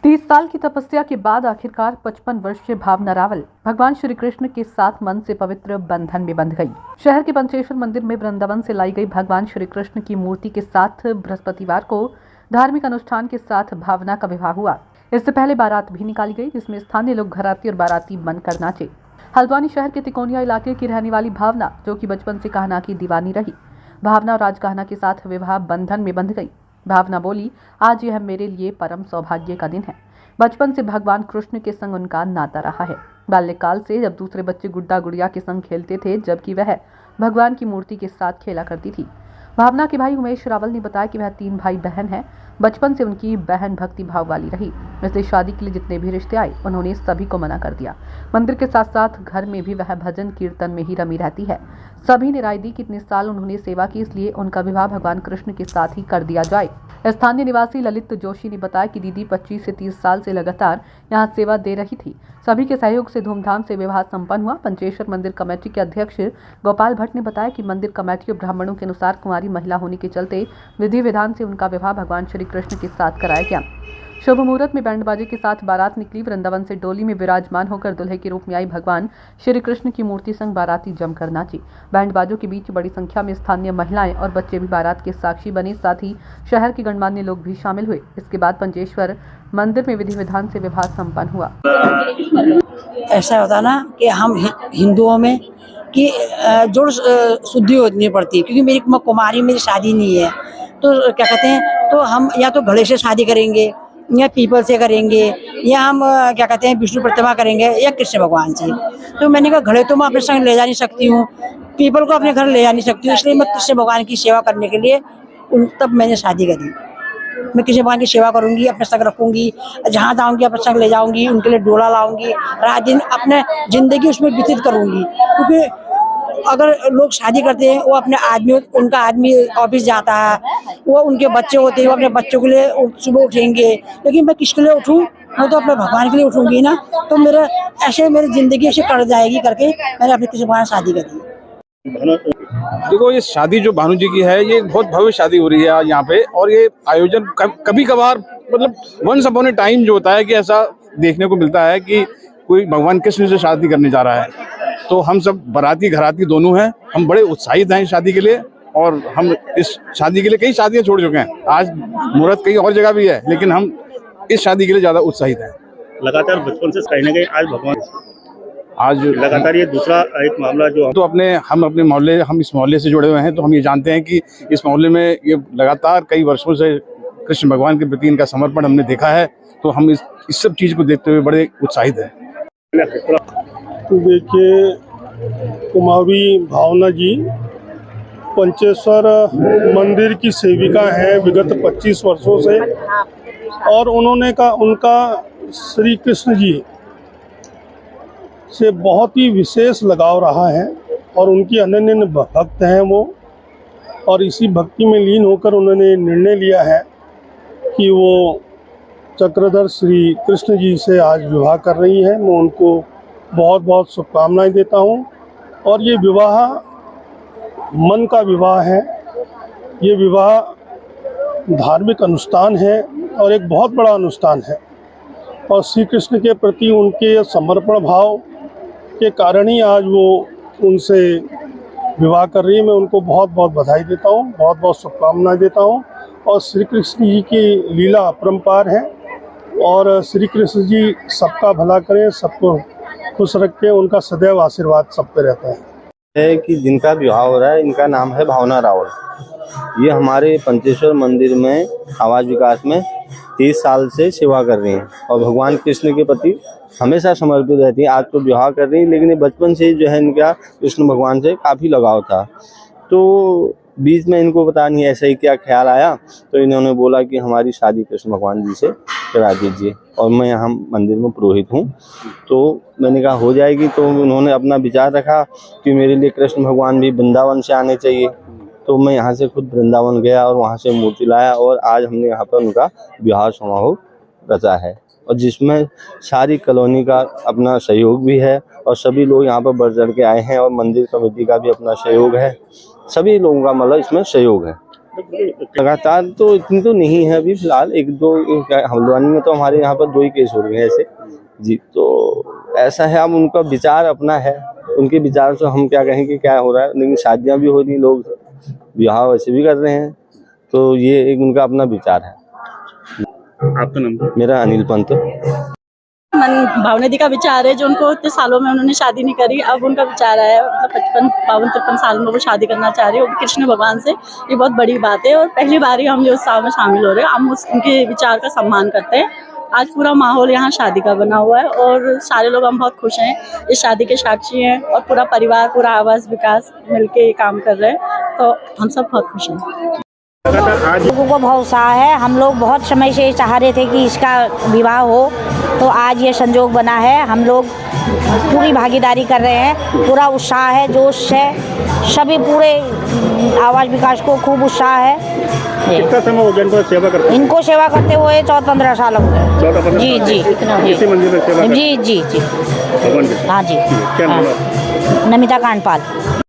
30 साल की तपस्या के बाद आखिरकार 55 वर्षीय भावना रावल भगवान श्री कृष्ण के साथ मन से पवित्र बंधन में बंध गई। शहर के पंचेश्वर मंदिर में वृंदावन से लाई गई भगवान श्री कृष्ण की मूर्ति के साथ बृहस्पतिवार को धार्मिक अनुष्ठान के साथ भावना का विवाह हुआ। इससे पहले बारात भी निकाली गई, जिसमें स्थानीय लोग घराती और बाराती बनकर नाचे। हल्द्वानी शहर के तिकोनिया इलाके की रहने वाली भावना, जो कि बचपन से कहना की दीवानी रही, भावना और राज कहना के साथ विवाह बंधन में बंध गई। भावना बोली, आज यह मेरे लिए परम सौभाग्य का दिन है। बचपन से भगवान कृष्ण के संग उनका नाता रहा है। बाल्यकाल से जब दूसरे बच्चे गुड्डा गुड़िया के संग खेलते थे, जबकि वह भगवान की मूर्ति के साथ खेला करती थी। भावना के भाई उमेश रावल ने बताया कि वह 3 भाई बहन हैं। बचपन से उनकी बहन भक्ति भाव वाली रही, इसलिए शादी के लिए जितने भी रिश्ते आए उन्होंने सभी को मना कर दिया। मंदिर के साथ साथ घर में भी वह भजन कीर्तन में ही रमी रहती है। सभी ने राय दी कि इतने साल उन्होंने सेवा की, इसलिए उनका विवाह भगवान कृष्ण के साथ ही कर दिया जाए। स्थानीय निवासी ललित जोशी ने बताया कि दीदी 25 से 30 साल से लगातार यहाँ सेवा दे रही थी। सभी के सहयोग से धूमधाम से विवाह संपन्न हुआ। पंचेश्वर मंदिर कमेटी के अध्यक्ष गोपाल भट्ट ने बताया कि मंदिर कमेटी और ब्राह्मणों के अनुसार कुंवारी महिला होने के चलते विधि विधान से उनका विवाह भगवान श्री कृष्ण के साथ कराया गया। शुभ मुहूर्त में बैंडबाजे के साथ बारात निकली। वृंदावन से डोली में विराजमान होकर दुल्हे के रूप में आई भगवान श्री कृष्ण की मूर्ति संग बाराती जमकर नाची। बैंडबाजों के बीच बड़ी संख्या में स्थानीय महिलाएं और बच्चे भी बारात के साक्षी बने, साथ ही शहर के गणमान्य लोग भी शामिल हुए। इसके बाद पंचेश्वर मंदिर में विधि विधान से विवाह संपन्न हुआ। ऐसा होता ना कि हम हिंदुओं में कि जोड़ शुद्धि होनी पड़ती है, क्योंकि मेरी कुमारी मेरी शादी नहीं है, तो क्या कहते हैं, तो हम या तो घड़े से शादी करेंगे या पीपल से करेंगे, या हम क्या कहते हैं विष्णु प्रतिमा करेंगे या कृष्ण भगवान से। तो मैंने कहा घड़े तो मैं अपने संग ले जा नहीं सकती हूँ, पीपल को अपने घर ले जा नहीं सकती हूँ, इसलिए मैं कृष्ण भगवान की सेवा करने के लिए तब मैंने शादी करी। मैं कृष्ण भगवान की सेवा करूंगी, अपने संग रखूंगी, जहाँ जाऊंगी अपने संग ले जाऊंगी, उनके लिए डोला लाऊंगी, रात दिन अपने जिंदगी उसमें व्यतीत करूंगी। क्योंकि अगर लोग शादी करते हैं, वो अपने आदमी, उनका आदमी ऑफिस जाता है, वो उनके बच्चे होते हैं, वो अपने बच्चों के लिए सुबह उठेंगे, लेकिन मैं किसके लिए उठूं? मैं तो अपने भगवान के लिए उठूंगी ना। तो मेरा ऐसे मेरी जिंदगी ऐसे कट जाएगी करके मैंने अपने कृष्ण भगवान शादी करी। देखो, ये शादी जो भानु जी की है, ये बहुत भव्य शादी हो रही है आज यहाँ पे। और ये आयोजन कभी कभार मतलब वंस अपॉन ए टाइम जो होता है कि ऐसा देखने को मिलता है कि कोई भगवान कृष्ण से शादी करने जा रहा है। तो हम सब बाराती घराती दोनों हैं, हम बड़े उत्साहित हैं इस शादी के लिए। और हम इस शादी के लिए कई शादियां छोड़ चुके हैं, आज मुहूर्त कहीं और जगह भी है, लेकिन हम इस शादी के लिए ज्यादा उत्साहित हैं। लगातार बचपन से कहीं ना कहीं आज भगवान आज लगातार ये दूसरा एक मामला जो तो हम इस मोहल्ले से जुड़े हुए हैं, तो हम ये जानते हैं कि इस मोहल्ले में ये लगातार कई वर्षों से कृष्ण भगवान के प्रति इनका समर्पण हमने देखा है। तो हम इस सब चीज को देखते हुए बड़े उत्साहित हैं। देखिए, कुमारी भावना जी पंचेश्वर मंदिर की सेविका हैं विगत 25 वर्षों से, और उनका श्री कृष्ण जी से बहुत ही विशेष लगाव रहा है और उनकी अनन्य भक्त हैं वो। और इसी भक्ति में लीन होकर उन्होंने निर्णय लिया है कि वो चक्रधर श्री कृष्ण जी से आज विवाह कर रही हैं। मैं उनको बहुत बहुत शुभकामनाएं देता हूं। और ये विवाह मन का विवाह है, ये विवाह धार्मिक अनुष्ठान है और एक बहुत बड़ा अनुष्ठान है। और श्री कृष्ण के प्रति उनके समर्पण भाव के कारण ही आज वो उनसे विवाह कर रही है। मैं उनको बहुत बहुत बधाई देता हूँ, बहुत बहुत शुभकामनाएं देता हूँ। और श्री कृष्ण जी की लीला अपरंपार है, और श्री कृष्ण जी सबका भला करें, सबको खुश रखें, उनका सदैव आशीर्वाद सब पे रहता है। कि जिनका विवाह हो रहा है, इनका नाम है भावना रावल। ये हमारे पंचेश्वर मंदिर में आवास विकास में 30 साल से सेवा कर रही हैं और भगवान कृष्ण के प्रति हमेशा समर्पित रहती है। आज तो विवाह कर रही है, लेकिन ये बचपन से जो है इनका कृष्ण भगवान से काफ़ी लगाव था। तो बीच में इनको पता नहीं ऐसा ही क्या ख्याल आया, तो इन्होंने बोला कि हमारी शादी कृष्ण भगवान जी से करा दीजिए। और मैं यहाँ मंदिर में पुरोहित हूँ, तो मैंने कहा हो जाएगी। तो उन्होंने अपना विचार रखा कि मेरे लिए कृष्ण भगवान भी वृंदावन से आने चाहिए। तो मैं यहाँ से खुद वृंदावन गया और वहाँ से मूर्ति लाया, और आज हमने यहाँ पर उनका विवाह समारोह रचा है, और जिसमें सारी कॉलोनी का अपना सहयोग भी है और सभी लोग यहाँ पर बढ़ चढ़ के आए हैं, और मंदिर कमेटी का भी अपना सहयोग है। सभी लोगों का मतलब इसमें सहयोग है। लगातार तो इतनी तो नहीं है अभी फिलहाल, एक दो हल्द्वानी में तो हमारे यहाँ पर 2 ही केस हो रहे हैं ऐसे जी। तो ऐसा है, अब उनका विचार अपना है, उनके विचार से हम क्या कहेंगे क्या हो रहा है। लेकिन शादियां भी हो रही, लोग विवाह वैसे भी कर रहे हैं, तो ये एक उनका अपना विचार है। आपका नाम? मेरा अनिल पंत। मन भावना दी का विचार है जो उनको इतने सालों में उन्होंने शादी नहीं करी, अब उनका विचार आया, मतलब 55-53 साल में वो शादी करना चाह रही है, वो भी कृष्ण भगवान से। ये बहुत बड़ी बात है और पहली बार ही हम जो उत्सव में शामिल हो रहे हैं, हम उनके विचार का सम्मान करते हैं। आज पूरा माहौल यहाँ शादी का बना हुआ है और सारे लोग हम बहुत खुश हैं, इस शादी के साक्षी हैं और पूरा परिवार, पूरा आवास विकास मिलके ये काम कर रहे हैं, तो हम सब बहुत खुश हैं। लोगों को बहुत उत्साह है, हम लोग बहुत समय से चाह रहे थे कि इसका विवाह हो, तो आज ये संजोग बना है। हम लोग पूरी भागीदारी कर रहे हैं, पूरा उत्साह है, जोश है, सभी पूरे आवास विकास को खूब उत्साह है। कितना समय हो गया इनको सेवा करते? इनको सेवा करते हुए 14-15 साल हो गए। 14-15 जी जी इसी मंदिर में सेवा? जी जी जी, भगवान की। हाँ जी, क्या नाम है? नमिता कांडपाल।